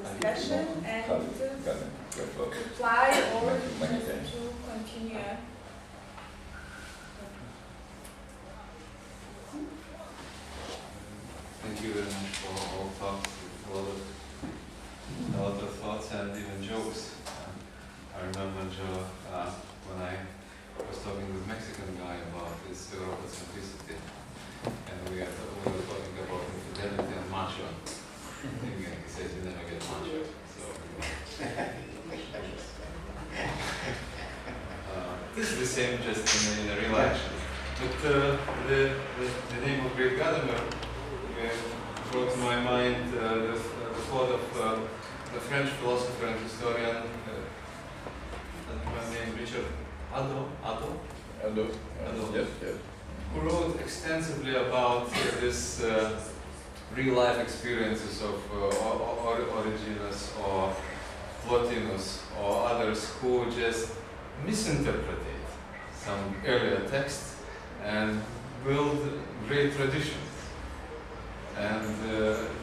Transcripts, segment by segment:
discussion and reply or to continue. Thank you very much for all talks, a lot of thoughts and even jokes. I remember, Joe, when I was talking with Mexican guy about this Eurocentricity, and we were talking about infidelity and macho. And he says you never get macho. So this is the same, just in a real action. But the name of Great Gadamer brought to my mind the thought of the French philosopher and historian, named Richard Hadot, Yes. who wrote extensively about this real-life experiences of Origenus or Plotinus or others who just misinterpret some earlier texts and build great traditions. And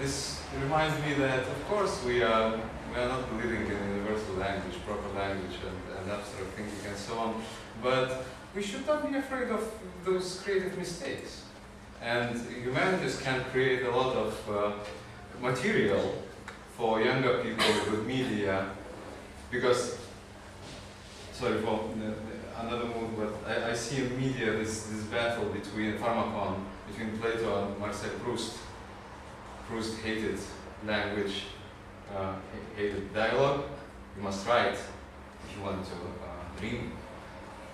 this reminds me that, of course, we are not believing in universal language, proper language, and abstract thinking and so on, but we should not be afraid of those creative mistakes. And humanities can create a lot of material for younger people with media, because, sorry for another move, but I see in media this battle between Pharmakon, between Plato and Marcel Proust. Proust hated language, hated dialogue. You must write if you want to dream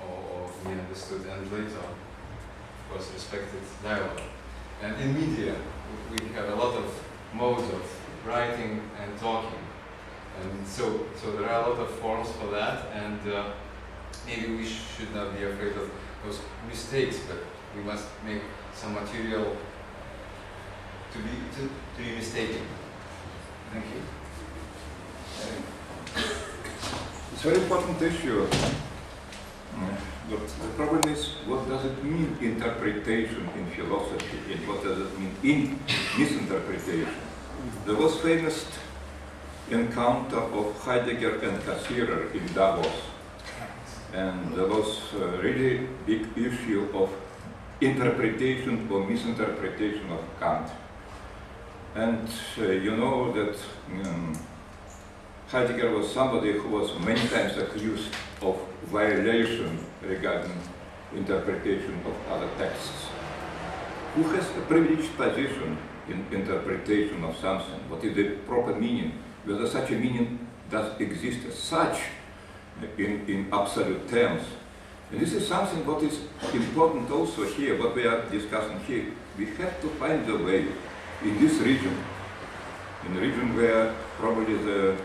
or be understood, and Plato, of course, respected dialogue. And in media, we have a lot of modes of writing and talking. And so there are a lot of forms for that, and maybe we should not be afraid of those mistakes, but we must make some material to be mistaken. Thank you. It's a very important issue. But the problem is, what does it mean interpretation in philosophy, and what does it mean in misinterpretation? There was famous encounter of Heidegger and Cassirer in Davos, and there was a really big issue of interpretation or misinterpretation of Kant. And you know that Heidegger was somebody who was many times accused of violation regarding interpretation of other texts. Who has a privileged position in interpretation of something? What is the proper meaning? Whether such a meaning does exist as such in absolute terms. And this is something what is important also here, what we are discussing here. We have to find a way in this region, in a region where probably the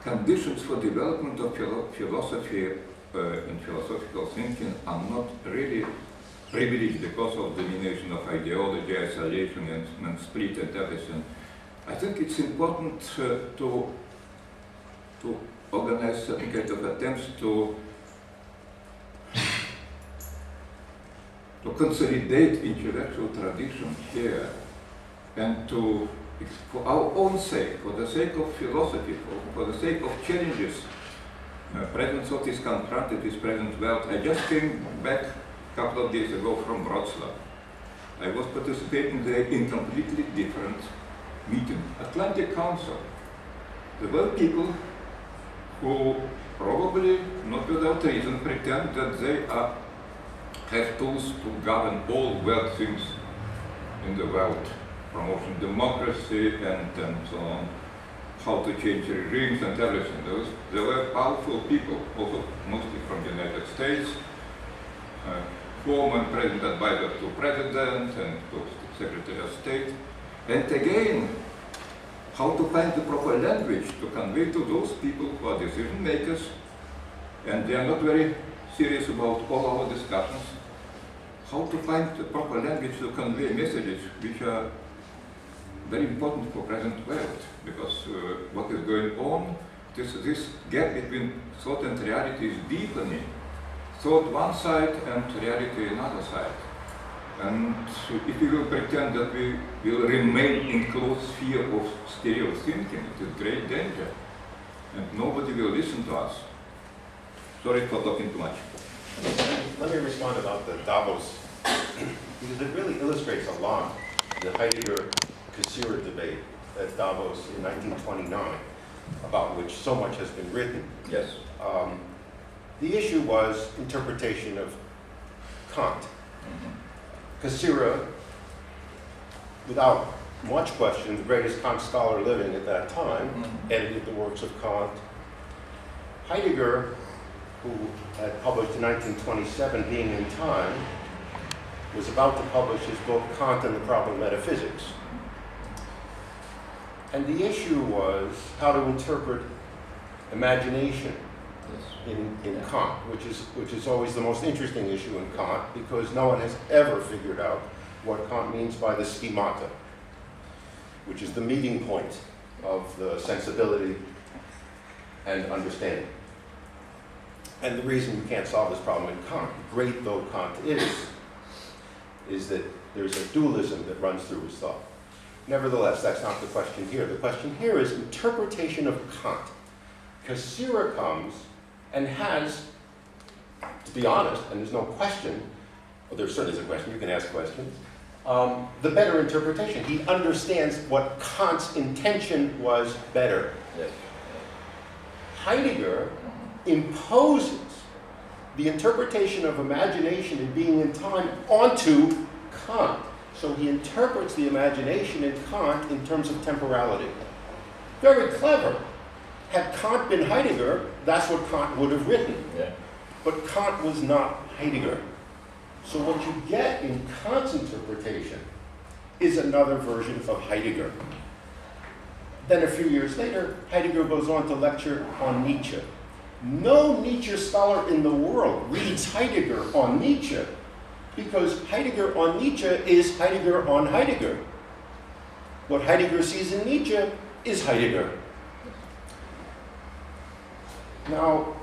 conditions for development of philosophy and philosophical thinking are not really privileged because of domination of ideology, isolation, and split and everything. I think it's important to organize certain kind of attempts to consolidate intellectual tradition here, and to, for our own sake, for the sake of philosophy, for the sake of challenges present what is confronted with present world. I just came back a couple of days ago from Wrocław. I was participating there in completely different meeting, Atlantic Council. There were people who probably, not without reason, pretend that they have tools to govern all world things in the world, promoting democracy and so on, how to change regimes and everything. There were powerful people, also mostly from the United States, former president advisor to president and to Secretary of State. And again, how to find the proper language to convey to those people who are decision makers, and they are not very serious about all our discussions, how to find the proper language to convey messages which are very important for present world, because what is going on, this gap between thought and reality is deepening. Thought one side and reality another side. And if we will pretend that we will remain in close sphere of stereo thinking, it is great danger. And nobody will listen to us. Sorry for talking too much. Let me respond about the Davos, because it really illustrates a lot the Heidegger-Cassirer debate at Davos in 1929, about which so much has been written. Yes. The issue was interpretation of Kant. Cassirer, without much question, the greatest Kant scholar living at that time, edited the works of Kant. Heidegger, who had published in 1927, Being in Time, was about to publish his book, Kant and the Problem of Metaphysics. And the issue was how to interpret imagination in Kant, which is always the most interesting issue in Kant, because no one has ever figured out what Kant means by the schemata, which is the meeting point of the sensibility and understanding. And the reason you can't solve this problem in Kant, great though Kant is that there's a dualism that runs through his thought. Nevertheless, that's not the question here. The question here is interpretation of Kant. Cassirer comes and has, to be honest, and there's no question, well, there certainly is a question, you can ask questions, the better interpretation. He understands what Kant's intention was better. Yes. Heidegger imposes the interpretation of imagination and being in time onto Kant. So he interprets the imagination in Kant in terms of temporality. Very clever. Had Kant been Heidegger, that's what Kant would have written. Yeah. But Kant was not Heidegger. So what you get in Kant's interpretation is another version of Heidegger. Then a few years later, Heidegger goes on to lecture on Nietzsche. No Nietzsche scholar in the world reads Heidegger on Nietzsche, because Heidegger on Nietzsche is Heidegger on Heidegger. What Heidegger sees in Nietzsche is Heidegger. Now,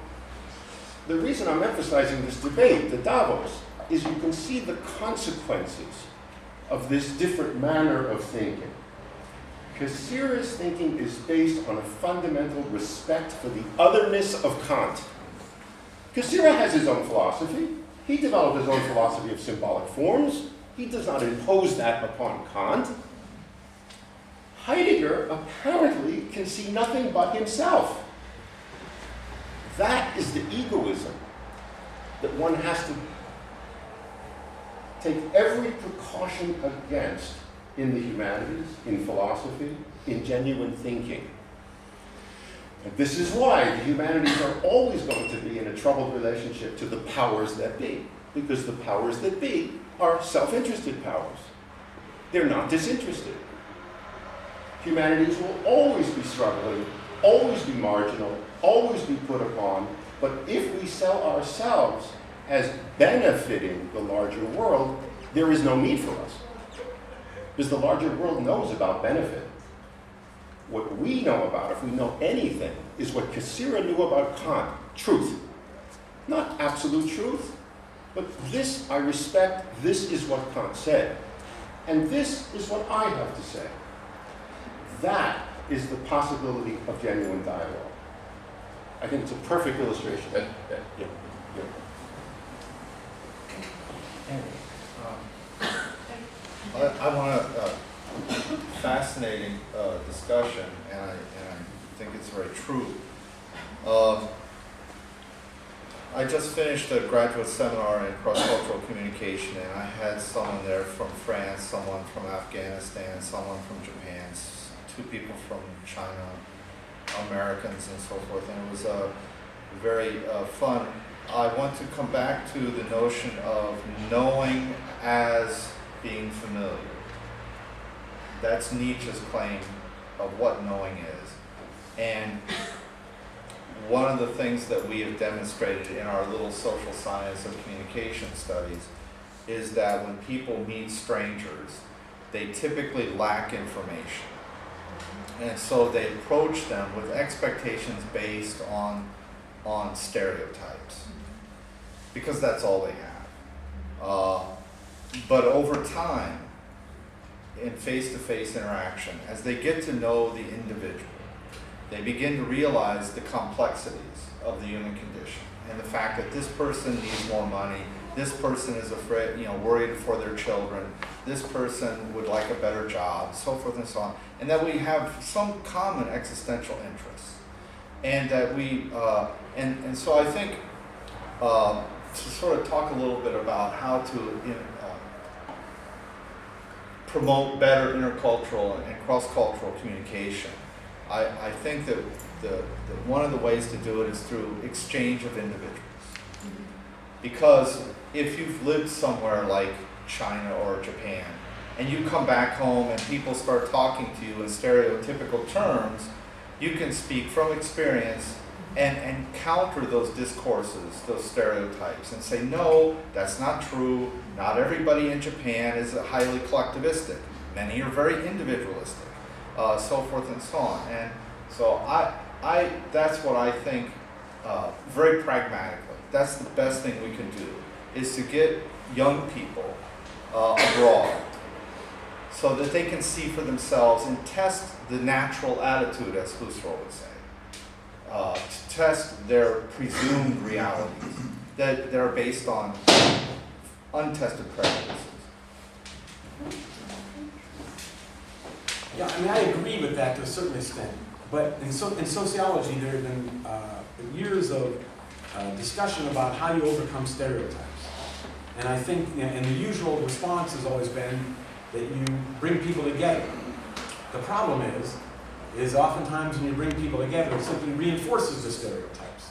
the reason I'm emphasizing this debate, the Davos, is you can see the consequences of this different manner of thinking. Cassirer's thinking is based on a fundamental respect for the otherness of Kant. Cassirer has his own philosophy. He developed his own philosophy of symbolic forms. He does not impose that upon Kant. Heidegger apparently can see nothing but himself. That is the egoism that one has to take every precaution against in the humanities, in philosophy, in genuine thinking. And this is why the humanities are always going to be in a troubled relationship to the powers that be, because the powers that be are self-interested powers. They're not disinterested. Humanities will always be struggling, always be marginal, always be put upon, but if we sell ourselves as benefiting the larger world, there is no need for us. Because the larger world knows about benefit. What we know about, if we know anything, is what Cassirer knew about Kant, truth. Not absolute truth, but this I respect, this is what Kant said. And this is what I have to say. That is the possibility of genuine dialogue. I think it's a perfect illustration. Yeah. I want a fascinating discussion, and I think it's very true. I just finished a graduate seminar in cross-cultural communication, and I had someone there from France, someone from Afghanistan, someone from Japan, 2 people from China, Americans, and so forth, and it was very fun. I want to come back to the notion of knowing as being familiar. That's Nietzsche's claim of what knowing is. And one of the things that we have demonstrated in our little social science of communication studies is that when people meet strangers, they typically lack information. And so they approach them with expectations based on stereotypes, because that's all they have. But over time, in face-to-face interaction, as they get to know the individual, they begin to realize the complexities of the human condition and the fact that this person needs more money, this person is afraid, worried for their children, this person would like a better job, so forth and so on, and that we have some common existential interests, and that we, and so I think to sort of talk a little bit about how to promote better intercultural and cross-cultural communication. I think that one of the ways to do it is through exchange of individuals. Because if you've lived somewhere like China or Japan, and you come back home and people start talking to you in stereotypical terms, you can speak from experience and counter those discourses, those stereotypes, and say, no, that's not true. Not everybody in Japan is highly collectivistic. Many are very individualistic, so forth and so on. And so that's what I think, very pragmatically, that's the best thing we can do, is to get young people abroad so that they can see for themselves and test the natural attitude, as Husserl would say. To test their presumed realities that are based on untested prejudices. Yeah, I mean, I agree with that to a certain extent. But in sociology, there have been years of discussion about how you overcome stereotypes. And I think, and the usual response has always been that you bring people together. The problem is oftentimes when you bring people together, it simply reinforces the stereotypes.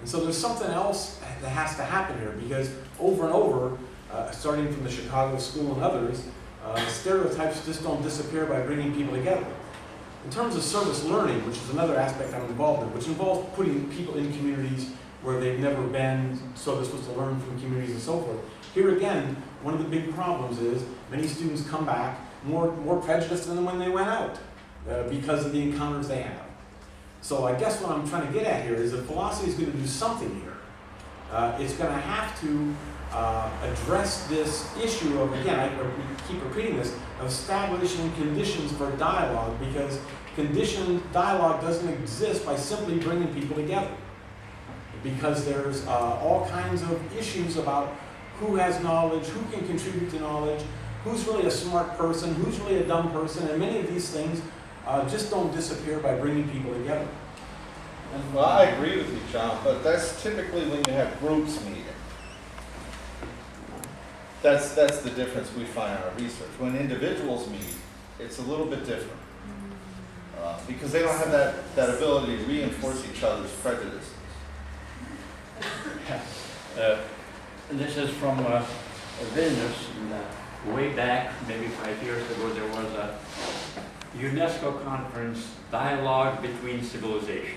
And so there's something else that has to happen here, because over and over, starting from the Chicago School and others, stereotypes just don't disappear by bringing people together. In terms of service learning, which is another aspect I'm involved in, which involves putting people in communities where they've never been, so they're supposed to learn from communities and so forth. Here again, one of the big problems is many students come back more prejudiced than when they went out because of the encounters they have. So I guess what I'm trying to get at here is that philosophy is going to do something here. It's going to have to address this issue of, again, I keep repeating this, of establishing conditions for dialogue, because dialogue doesn't exist by simply bringing people together. Because there's all kinds of issues about who has knowledge, who can contribute to knowledge, who's really a smart person, who's really a dumb person, and many of these things just don't disappear by bringing people together. Well, I agree with you, John, but that's typically when you have groups meeting. That's the difference we find in our research. When individuals meet, it's a little bit different. Because they don't have that ability to reinforce each other's prejudices. This is from Vilnius. Way back, maybe 5 years ago, there was a UNESCO conference, Dialogue Between Civilizations.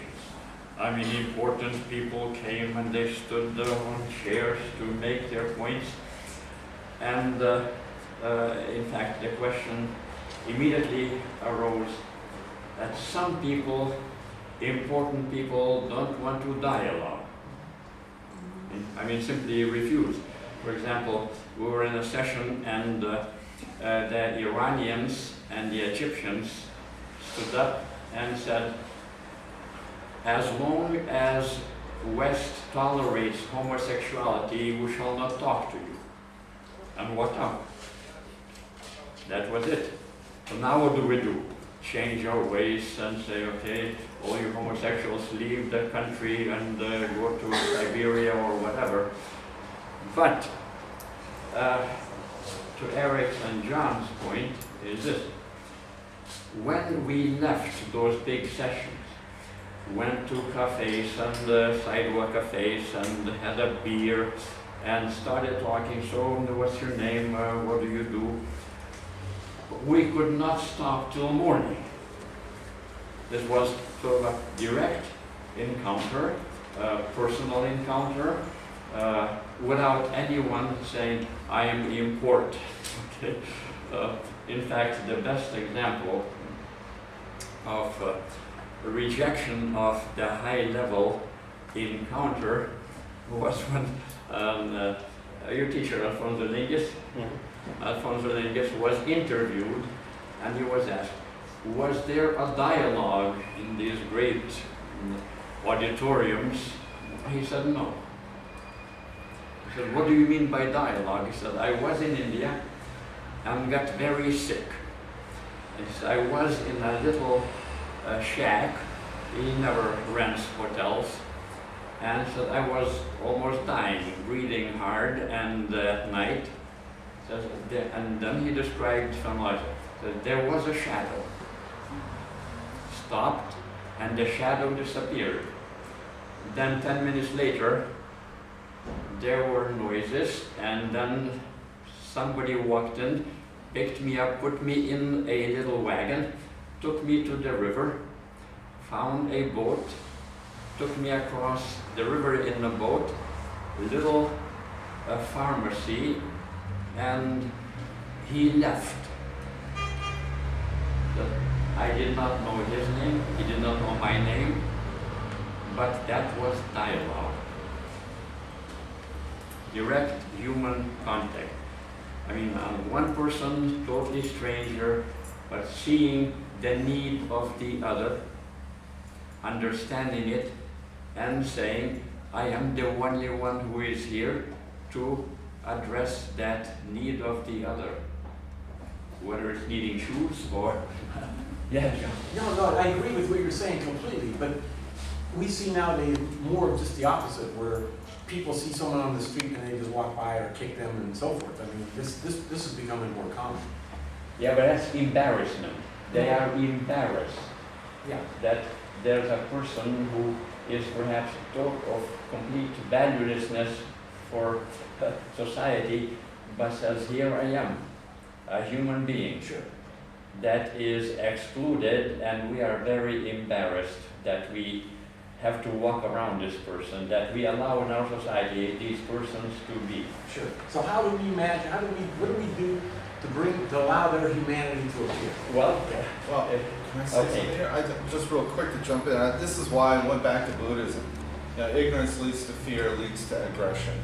I mean, important people came and they stood on chairs to make their points. And in fact, the question immediately arose that some people, important people, don't want to dialogue. I mean, simply refuse. For example, we were in a session and the Iranians and the Egyptians stood up and said, as long as West tolerates homosexuality, we shall not talk to you. And walked out. That was it. So now what do? Change our ways and say, okay, all you homosexuals leave the country and go to Siberia or whatever. But to Eric's and John's point is this. When we left those big sessions, went to cafes and sidewalk cafes and had a beer and started talking, so what's your name, what do you do? We could not stop till morning. This was sort of a direct encounter, personal encounter, without anyone saying, I am important. Okay? In fact, the best example of rejection of the high-level encounter was when your teacher, Alfonso Lingus, Alfonso Dominguez, was interviewed, and he was asked, was there a dialogue in these great auditoriums? He said, no. He said, what do you mean by dialogue? He said, I was in India and got very sick. He said, I was in a little shack. He never rents hotels. And said, I was almost dying, breathing hard, and at night. Says, and then he described some life. That there was a shadow. Stopped, and the shadow disappeared. Then 10 minutes later, there were noises, and then somebody walked in, picked me up, put me in a little wagon, took me to the river, found a boat, took me across the river in a boat, a little pharmacy, and he left. I did not know his name, he did not know my name, but that was dialogue. Direct human contact. I mean, one person, totally stranger, but seeing the need of the other, understanding it, and saying, I am the only one who is here to address that need of the other. Whether it's needing shoes or... Yeah, John. No, I agree with what you're saying completely, but we see nowadays more of just the opposite, where people see someone on the street and they just walk by or kick them and so forth. I mean, this is becoming more common. Yeah, but that's embarrassment. They are embarrassed. Yeah. That there's a person who is perhaps of complete valuelessness for society, but says, here I am, a human being. Sure. That is excluded, and we are very embarrassed that we have to walk around this person, that we allow in our society these persons to be. Sure. So how do we imagine, what do we do to allow their humanity to appear? Well, Can I say something here? Just real quick to jump in. This is why I went back to Buddhism. You know, ignorance leads to fear, leads to aggression.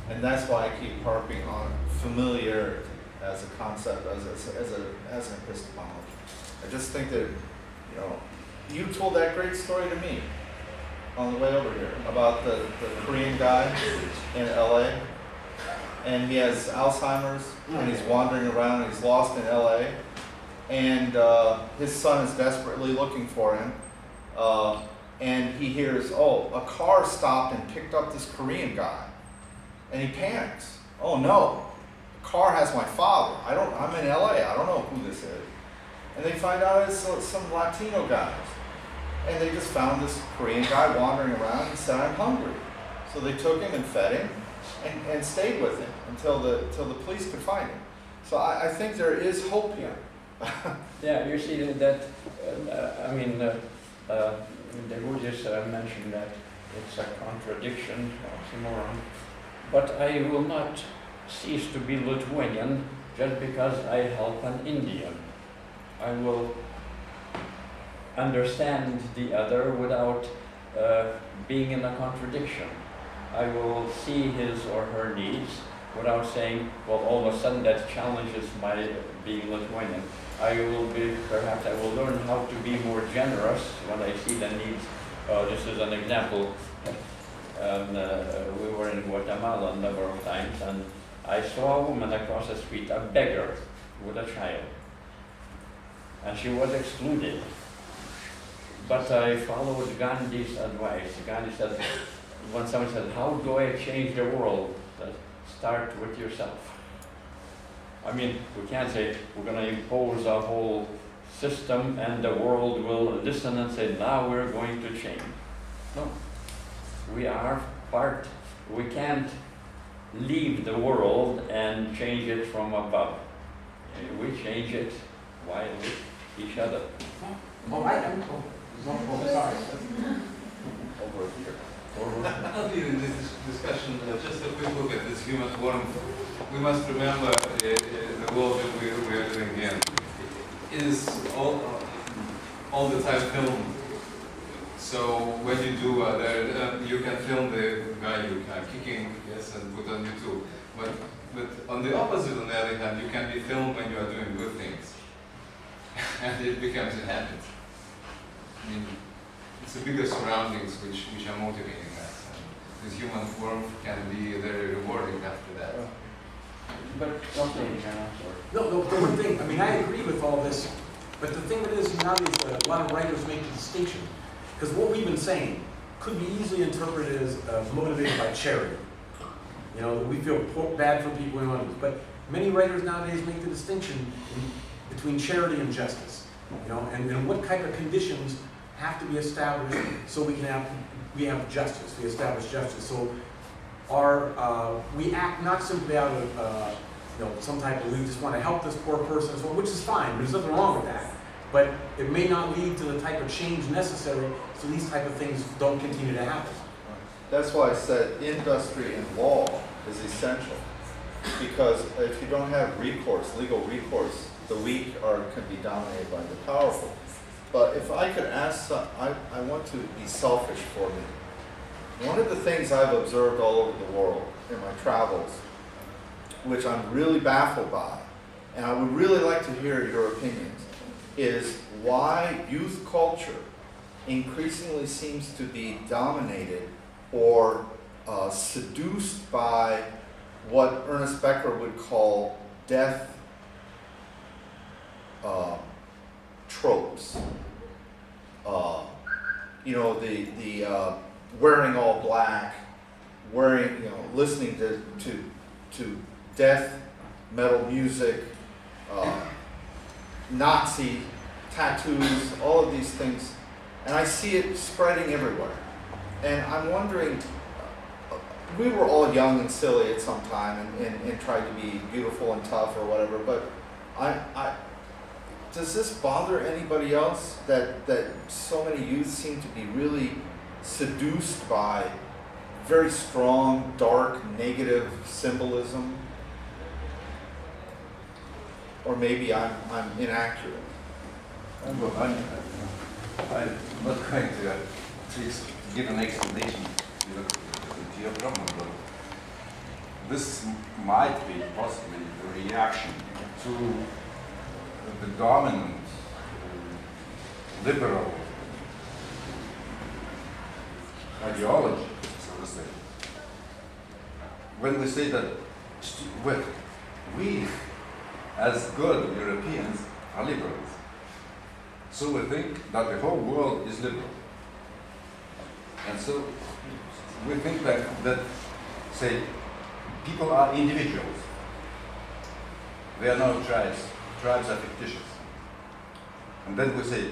And that's why I keep harping on familiarity as a concept, as an epistemology. I just think that, you told that great story to me on the way over here about the Korean guy in LA. And he has Alzheimer's, and he's wandering around, and he's lost in LA. And his son is desperately looking for him. And he hears, a car stopped and picked up this Korean guy. And he panics. Oh no, the car has my father. I'm in LA, I don't know who this is. And they find out it's some Latino guys. And they just found this Korean guy wandering around and said, I'm hungry. So they took him and fed him and stayed with him until the police could find him. So I think there is hope here. yeah, you see that, Degutis mentioned that it's a contradiction, oxymoron. But I will not cease to be Lithuanian just because I help an Indian. I will understand the other without being in a contradiction. I will see his or her needs without saying, well, all of a sudden that challenges my being Lithuanian. Perhaps I will learn how to be more generous when I see the needs. This is an example. We were in Guatemala a number of times, and I saw a woman across the street, a beggar with a child. And she was excluded. But I followed Gandhi's advice. Gandhi said, when someone said, how do I change the world? Start with yourself. I mean, we can't say we're going to impose a whole system and the world will listen and say, now we're going to change. No. We are part. We can't leave the world and change it from above. We change it while with each other. Sorry. Over here. I'll leave in this discussion just a quick look at this human form. We must remember the world that we are living in is all the time filmed. So when you do you can film the guy you are kicking, yes, and put on YouTube. But on the opposite, on the other hand, you can be filmed when you are doing good things. And it becomes a habit. I mean, it's the bigger surroundings which are motivating us. And this human form can be very rewarding after that. But No, the one thing, I mean, I agree with all this, but the thing that is nowadays, a lot of writers make the distinction, because what we've been saying could be easily interpreted as motivated by charity. You know, we feel bad for people we want to, but many writers nowadays make the distinction between charity and justice. You know, and what type of conditions have to be established so we have justice. We establish justice. So we act not simply out of some type of, we just want to help this poor person, which is fine. There's nothing wrong with that. But it may not lead to the type of change necessary so these type of things don't continue to happen. That's why I said industry and law is essential. Because if you don't have recourse, legal recourse, the weak can be dominated by the powerful. But if I could ask, I want to be selfish for a minute. One of the things I've observed all over the world in my travels, which I'm really baffled by, and I would really like to hear your opinions, is why youth culture increasingly seems to be dominated or seduced by what Ernest Becker would call death tropes. The wearing all black, listening to death metal music, Nazi tattoos, all of these things, and I see it spreading everywhere. And I'm wondering, we were all young and silly at some time and tried to be beautiful and tough or whatever, but does this bother anybody else that so many youth seem to be really seduced by very strong, dark, negative symbolism? Or maybe I'm inaccurate. I'm not going to give an explanation to your problem, but this might be possibly a reaction to the dominant liberal ideology, so to say. When we say that we, as good Europeans, are liberals, so we think that the whole world is liberal. And so we think that say, people are individuals. They are not tribes. Tribes are fictitious. And then we say,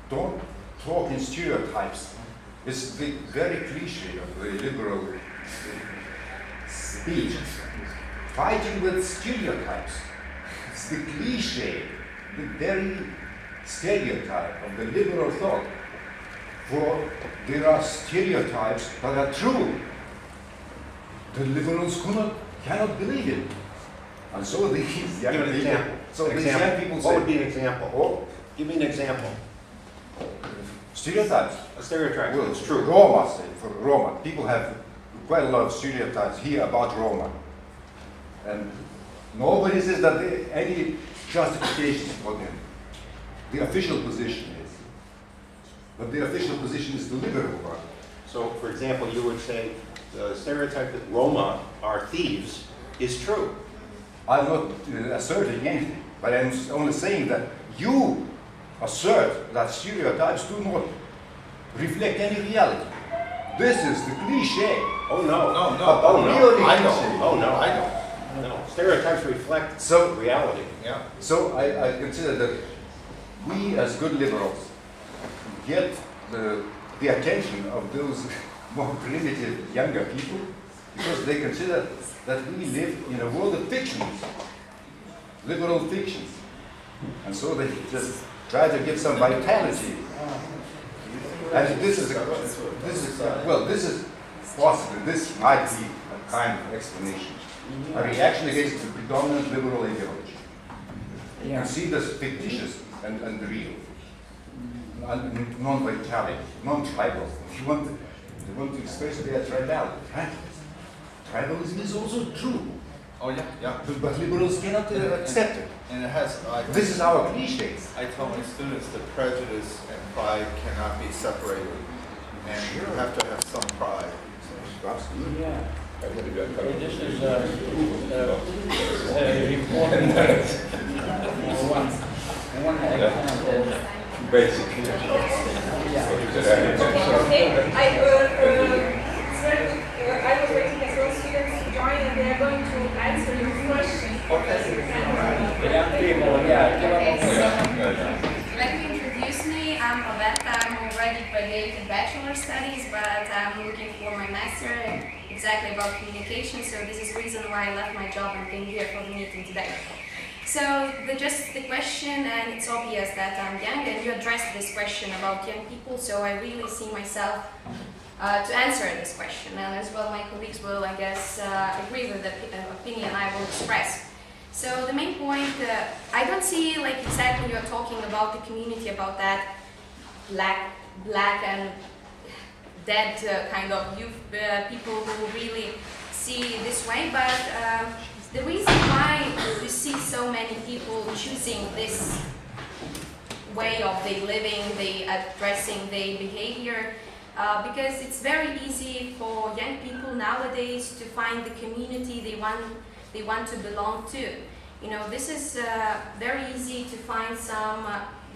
don't talk in stereotypes. It's the very cliche of the liberal speech. Fighting with stereotypes. It's the cliche, the very stereotype of the liberal thought. For there are stereotypes that are true. The liberals cannot believe it. And so these young people, people say, what would be an example? Oh, give me an example. Stereotypes. A stereotype. Well, it's true. Roma, say, for Roma. People have quite a lot of stereotypes here about Roma. And nobody says that any justification for them. The official position is. But the official position is the liberal one. So, for example, you would say the stereotype that Roma are thieves is true. I'm not asserting anything, but I'm only saying that you assert that stereotypes do not reflect any reality. This is the cliche. Oh no. Really I cliche. don't. Oh no, I don't. No. Stereotypes reflect reality. Yeah. So I consider that we as good liberals get the attention of those more primitive younger people because they consider that we live in a world of fictions, liberal fictions. And so they just try to give some vitality. And this is possible, this might be a kind of explanation. A reaction against the predominant liberal ideology. You can see this fictitious and real. Non-vitality, non-tribal. They want to express their tribality, right? tribalism is also true, Oh yeah, yeah. but liberals cannot accept it. And it has, This is our cliches. I tell my students that prejudice and pride cannot be separated. And you have to have some pride. Absolutely. Yeah. This is important one example. Basically. Okay, I was waiting as well students to join and they are going to answer your question. The young people, yeah, give Okay, up. so let me introduce me. I'm Roberta. I'm already graduated bachelor studies, but I'm looking for my master exactly about communication. So this is the reason why I left my job and came here for the meeting today. So just the question, and it's obvious that I'm young, and you addressed this question about young people. So I really see myself to answer this question, and as well my colleagues will, I guess, agree with the opinion I will express. So the main point, I don't see like exactly you're talking about the community, about that black and dead kind of youth people who really see this way, but the reason why you see so many people choosing this way of their living, they addressing their behavior, because it's very easy for young people nowadays to find the community they want to belong to. You know, this is very easy to find some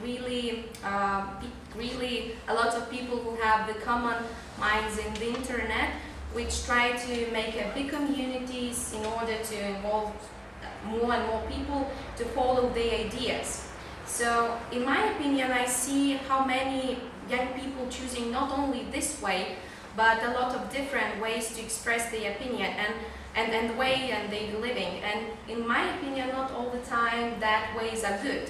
really a lot of people who have the common minds in the internet, which try to make big communities in order to involve more and more people to follow their ideas. So in my opinion, I see how many young people choosing not only this way, but a lot of different ways to express their opinion and the way and they're living. And in my opinion, not all the time that ways are good.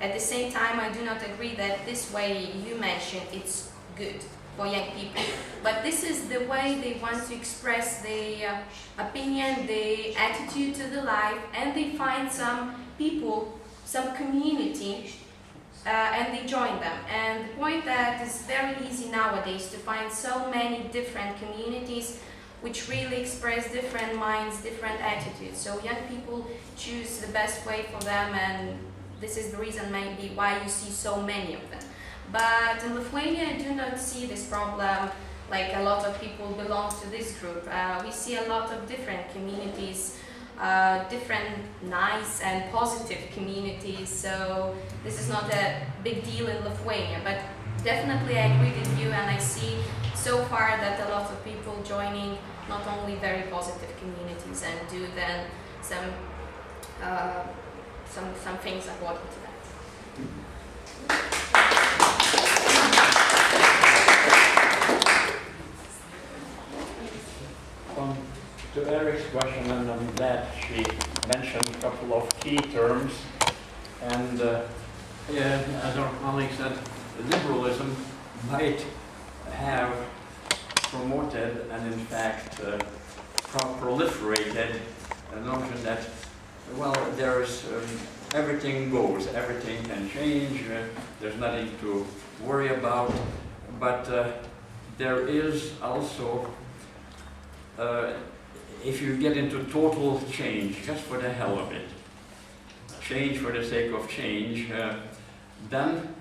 At the same time, I do not agree that this way you mentioned it's good for young people. But this is the way they want to express their opinion, their attitude to the life, and they find some people, some community, and they join them. And the point that is very easy nowadays to find so many different communities which really express different minds, different attitudes. So young people choose the best way for them, and this is the reason maybe why you see so many of them. But in Lithuania, I do not see this problem, like a lot of people belong to this group. We see a lot of different communities, different nice and positive communities, so this is not a big deal in Lithuania. But definitely I agree with you, and I see so far that a lot of people joining not only very positive communities and do then some things according to that. To Eric's question, and I'm glad she mentioned a couple of key terms. And as our colleague said, liberalism might have promoted and in fact proliferated a notion that, well, there's everything goes, everything can change, there's nothing to worry about, but there is also, if you get into total change, just for the hell of it, change for the sake of change, then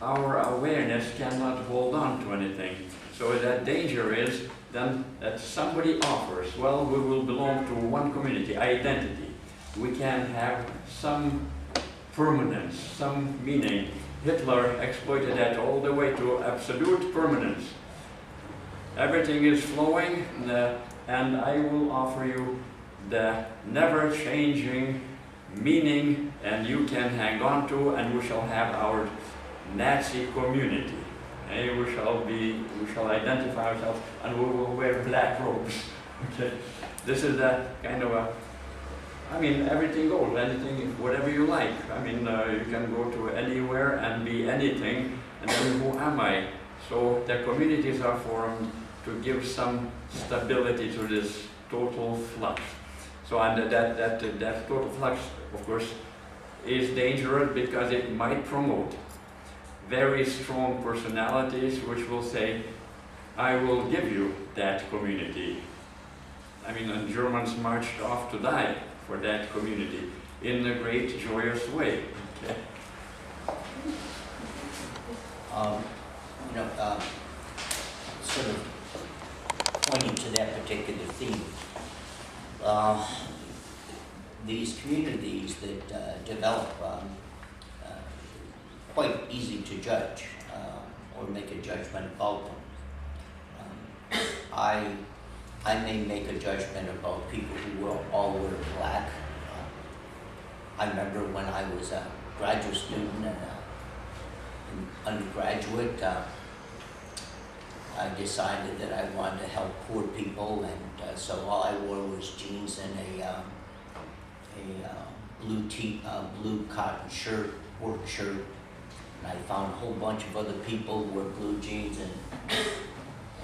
our awareness cannot hold on to anything. So that danger is then that somebody offers, well, we will belong to one community, identity. We can have some permanence, some meaning. Hitler exploited that all the way to absolute permanence. Everything is flowing, and I will offer you the never-changing meaning, and you can hang on to, and we shall have our Nazi community. And we shall identify ourselves, and we will wear black robes. Okay, this is a kind of a, I mean, everything goes, anything, whatever you like. I mean, you can go to anywhere and be anything, and then who am I? So the communities are formed to give some stability to this total flux. So and that total flux, of course, is dangerous because it might promote very strong personalities which will say, I will give you that community. I mean, and Germans marched off to die for that community in a great, joyous way. Okay. Sort of pointing to that particular theme, these communities that develop quite easy to judge or make a judgment about them. I may make a judgment about people who all wear black. I remember when I was a graduate student and an undergraduate, I decided that I wanted to help poor people, and so all I wore was jeans and a blue cotton shirt, work shirt. And I found a whole bunch of other people who wore blue jeans,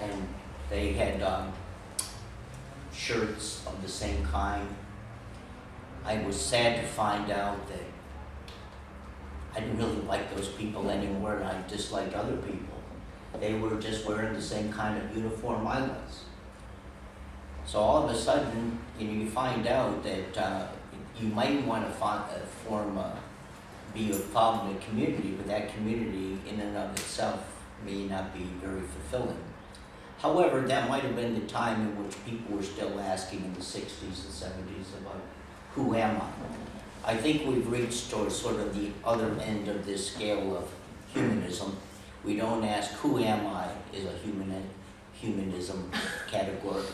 and they had shirts of the same kind. I was sad to find out that I didn't really like those people anymore, and I disliked other people. They were just wearing the same kind of uniform I was. So all of a sudden, you find out that you might want to be a problem in a community, but that community in and of itself may not be very fulfilling. However, that might have been the time in which people were still asking in the 60s and 70s about, who am I? I think we've reached towards sort of the other end of this scale of humanism. We don't ask, who am I, is a humanism category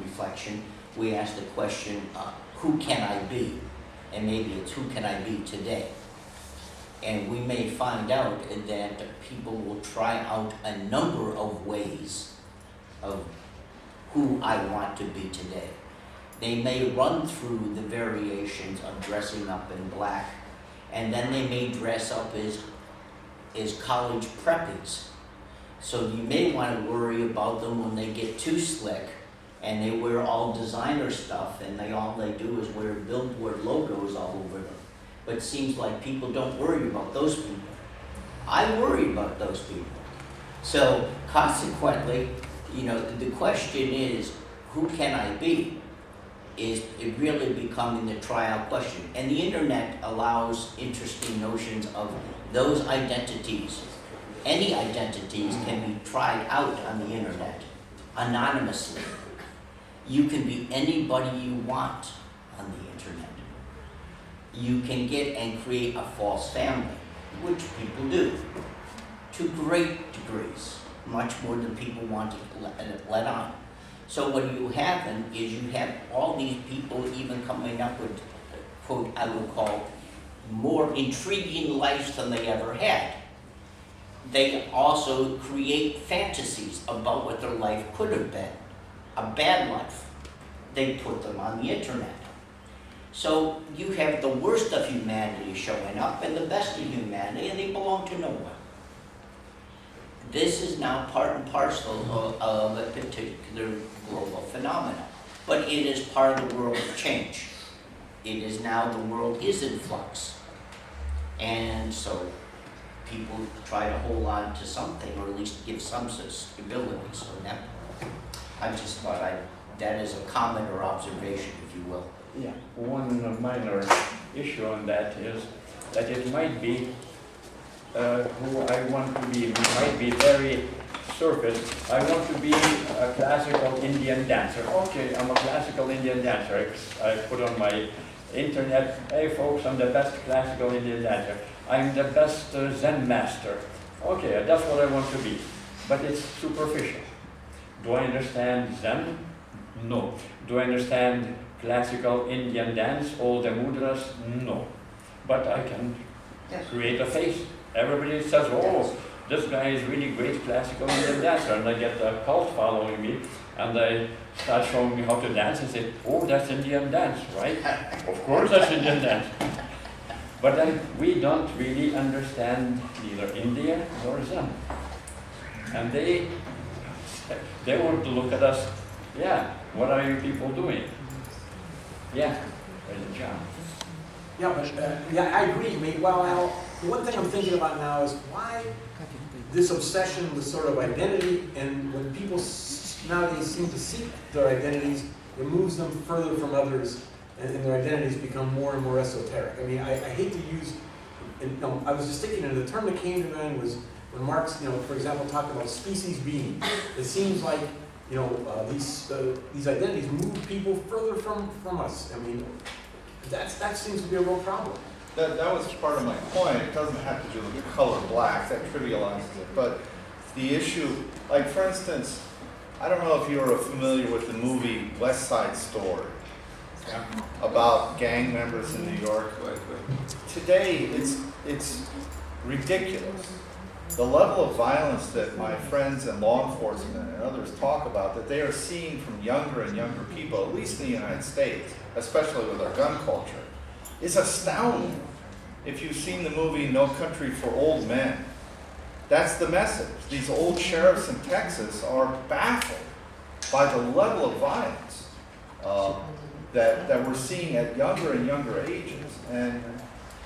reflection. We ask the question, who can I be? And maybe it's, who can I be today? And we may find out that people will try out a number of ways of who I want to be today. They may run through the variations of dressing up in black, and then they may dress up as college preppies. So you may want to worry about them when they get too slick and they wear all designer stuff, and all they do is wear billboard logos all over them. But it seems like people don't worry about those people. I worry about those people. So consequently, the question is, who can I be? Is it really becoming the trial question? And the internet allows interesting notions of those identities. Any identities can be tried out on the internet, anonymously. You can be anybody you want on the internet. You can get and create a false family, which people do, to great degrees, much more than people want to let on. So what you have is you have all these people even coming up with, quote, I would call, more intriguing lives than they ever had. They also create fantasies about what their life could have been, a bad life. They put them on the internet. So you have the worst of humanity showing up and the best of humanity, and they belong to no one. This is now part and parcel of a particular global phenomenon. But it is part of the world of change. It is now, the world is in flux. And so people try to hold on to something, or at least give some sort of stability. So that, I just thought that is a comment or observation, if you will. Yeah, one minor issue on that is that it might be who I want to be. We might be very surface. I want to be a classical Indian dancer. Okay, I'm a classical Indian dancer. I put on my internet, hey folks, I'm the best classical Indian dancer. I'm the best Zen master. Okay, that's what I want to be. But it's superficial. Do I understand Zen? No. Do I understand classical Indian dance, all the mudras? No. But I can create a face. Everybody says, oh, this guy is really great classical Indian dancer. And I get a cult following me, and they start showing me how to dance and say, oh, that's Indian dance, right? Of course that's Indian dance. But then we don't really understand neither India nor Zen. And they want to look at us, yeah, what are you people doing? Yeah, John. Yeah, but I agree. Well, one thing I'm thinking about now is why this obsession with sort of identity, and when people nowadays seem to seek their identities it moves them further from others, and their identities become more and more esoteric. I mean, I hate to use, I was just thinking, the term that came to mind was when Marx, for example, talked about species being. It seems like, these identities move people further from us. I mean, that seems to be a real problem. That was part of my point. It doesn't have to do with the color black, that trivializes it. But the issue, like for instance, I don't know if you're familiar with the movie West Side Story about gang members in New York. Today, it's ridiculous. The level of violence that my friends in law enforcement and others talk about, that they are seeing from younger and younger people, at least in the United States, especially with our gun culture, is astounding. If you've seen the movie No Country for Old Men, that's the message. These old sheriffs in Texas are baffled by the level of violence that we're seeing at younger and younger ages. And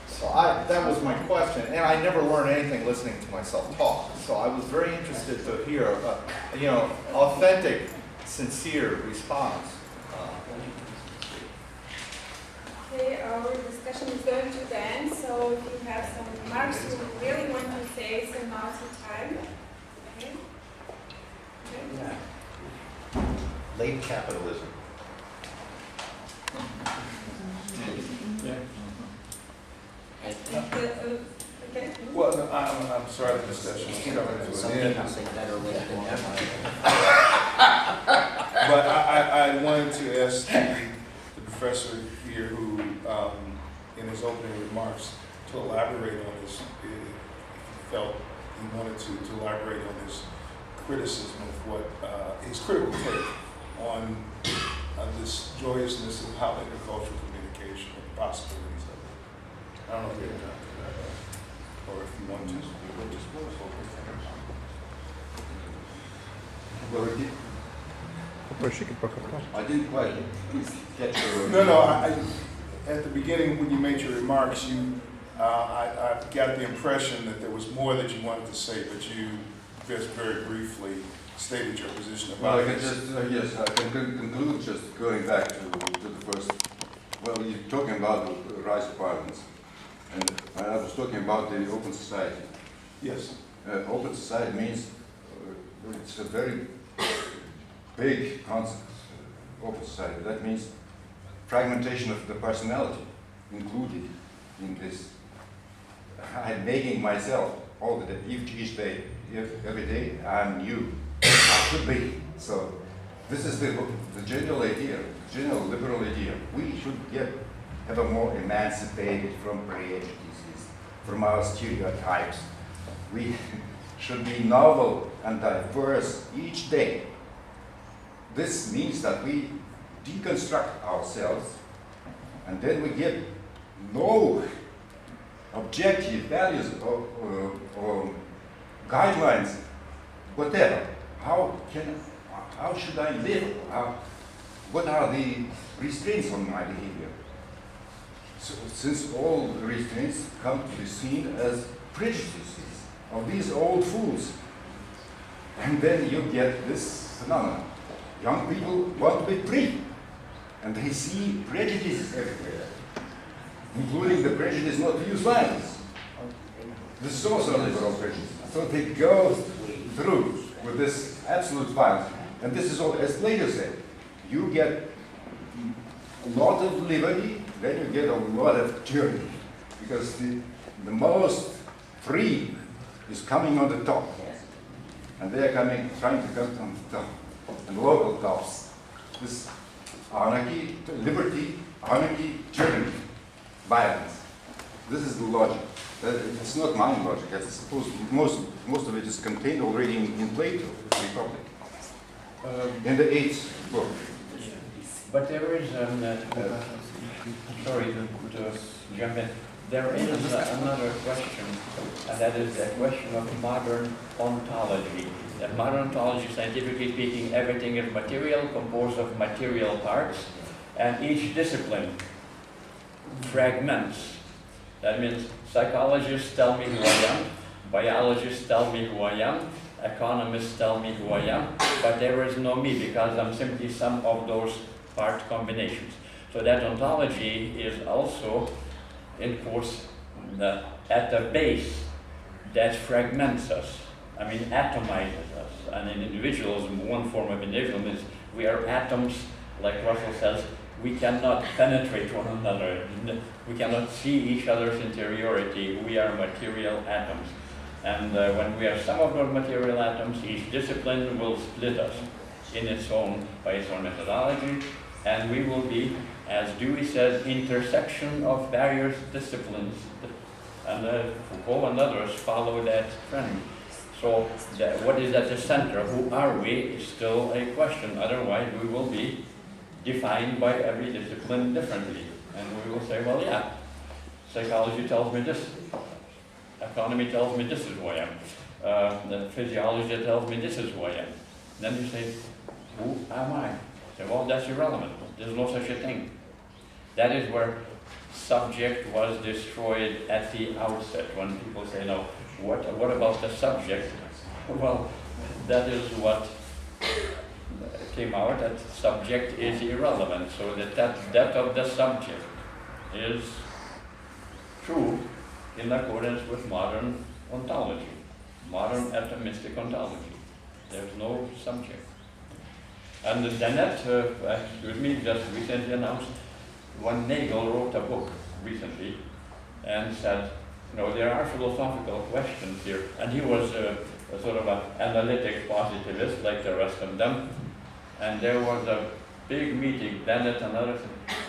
so that was my question. And I never learned anything listening to myself talk. So I was very interested to hear, authentic, sincere response. Okay, our discussion is going to the end, so if you have some remarks you really want to say, so now's the time. Okay. Yeah. Late capitalism. Okay. Well, no, I'm sorry the discussion is coming to Some an end. people say better late than never. But I wanted to ask the professor here who, in his opening remarks, to elaborate on this, if he felt he wanted to elaborate on his criticism of what, his critical take on this joyousness of how intercultural communication and the possibilities of it. I don't know if you have time for that, or if you want to. I didn't quite get your... No, at the beginning when you made your remarks, I got the impression that there was more that you wanted to say, but you just very briefly stated your position Well, about I can it. just, yes, I can conclude just going back to the first, well, you're talking about the rise of violence, and I was talking about the open society. Yes. Open society means, it's a very big concept, open society. That means fragmentation of the personality included in this. I'm making myself all the day, each day, every day, I'm new. I should be. So this is the general idea, general liberal idea. We should have a more emancipated from prejudices, from our stereotypes. We should be novel and diverse each day. This means that we deconstruct ourselves, and then we give no objective values or guidelines, whatever. How should I live? What are the restraints on my behavior? So, since all the restraints come to be seen as prejudices of these old fools, and then you get this phenomenon. Young people want to be free, and they see prejudices everywhere, including the prejudice not to use violence. This is also a liberal prejudice. So they go through with this absolute violence. And this is all, as Plato said, you get a lot of liberty, then you get a lot of tyranny. Because the most free is coming on the top. And they are trying to come on the top. And local tops. This anarchy, liberty, anarchy, tyranny, violence. This is the logic. It's not my logic. I suppose most of it is contained already in Plato, Republic, in the 8th book. But there is sorry to jump in. There is another question, and that is the question of modern ontology. That modern ontology, scientifically speaking, everything is material, composed of material parts, and each discipline fragments. That means psychologists tell me who I am, biologists tell me who I am, economists tell me who I am, but there is no me because I'm simply some of those part combinations. So that ontology is also, in course, at the base that fragments us. I mean, atomizes us. And in individualism, one form of individualism is we are atoms, like Russell says, we cannot penetrate one another. We cannot see each other's interiority. We are material atoms. And when we are some of those material atoms, each discipline will split us by its own methodology, and we will be, as Dewey says, intersection of various disciplines. And Foucault and others follow that trend. So what is at the center? Who are we is still a question. Otherwise, we will be defined by every discipline differently. And we will say, well, yeah, psychology tells me this. Economy tells me this is who I am. The physiology tells me this is who I am. Then you say, who am I? Say, well, that's irrelevant. There's no such a thing. That is where subject was destroyed at the outset. When people say, no, what about the subject? Well, that is what came out, that subject is irrelevant. So that of the subject is true in accordance with modern ontology, modern atomistic ontology. There's no subject. And Dennett, just recently announced, when Nagel wrote a book recently and said, there are philosophical questions here. And he was a sort of an analytic positivist like the rest of them. And there was a big meeting, Dennett and others,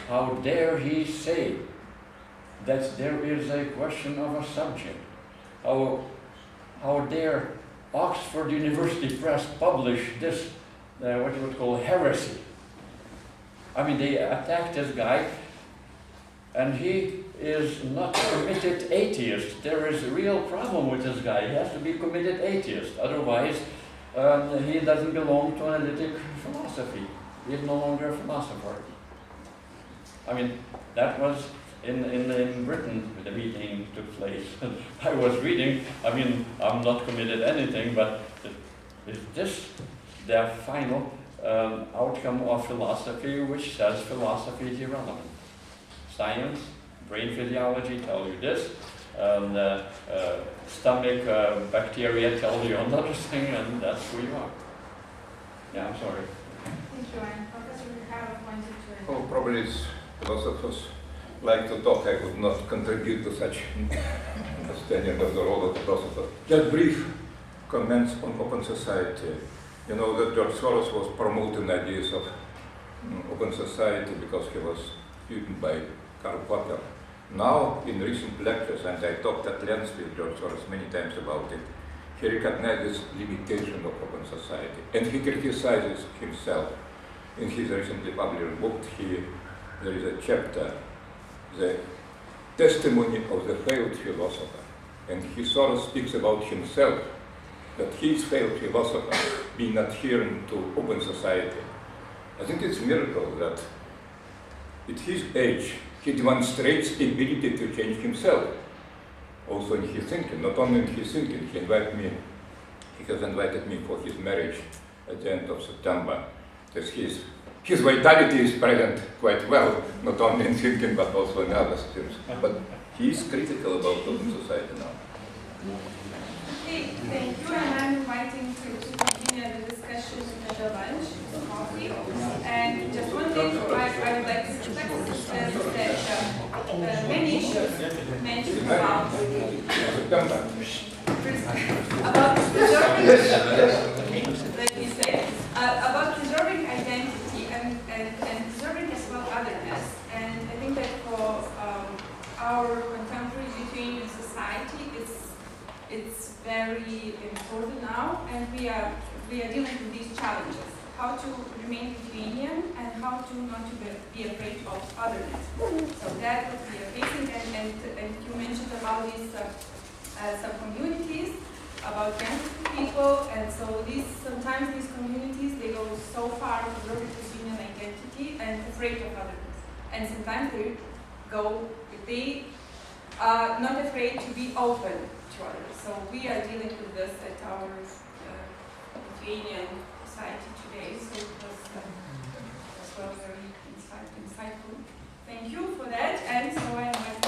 how dare he say that there is a question of a subject? How dare Oxford University Press publish this, what you would call heresy? I mean, they attacked this guy, and he is not a committed atheist. There is a real problem with this guy. He has to be committed atheist. Otherwise, he doesn't belong to analytic philosophy. He is no longer a philosopher. I mean, that was in Britain, the meeting took place. I was reading, I mean, I'm not committed anything, but is this the final outcome of philosophy, which says philosophy is irrelevant? Science, brain physiology tell you this, stomach bacteria tell you another thing, and that's who you are. Yeah, I'm sorry. Thank you, and Professor Mikhailov wanted to... Oh, probably philosophers like to talk. I would not contribute to such understanding of the role of the philosopher. Just brief comments on open society. You know that George Soros was promoting ideas of open society because he was student by Karl Popper. Now, in recent lectures, and I talked at length with George Soros many times about it, he recognizes limitation of open society, and he criticizes himself. In his recently published book, there is a chapter, the testimony of the failed philosopher, and he sort of speaks about himself, that he is failed philosopher, being adherent to open society. I think it's a miracle that at his age, he demonstrates ability to change himself, also in his thinking, not only in his thinking. He has invited me for his marriage at the end of September. His vitality is present quite well, not only in thinking, but also in other things. But he is critical about open society now. Okay, thank you, and I'm inviting to continue the discussion at the lunch, coffee. And just one thing I would like to stress is that many issues mentioned about preserving, let me say, about preserving identity and preserving as well otherness. And I think that for our contemporary Lithuanian society, it's very important now, and we are dealing with these challenges: how to remain Lithuanian and how to not to be afraid of otherness. So that what we are facing, and you mentioned about these sub-communities, about young people, and so sometimes these communities, they go so far to preserve Lithuanian identity and afraid of otherness, and sometimes they are not afraid to be open to others. So we are dealing with this at our Lithuanian society today. So it was as well very insightful. Thank you for that, and so I invite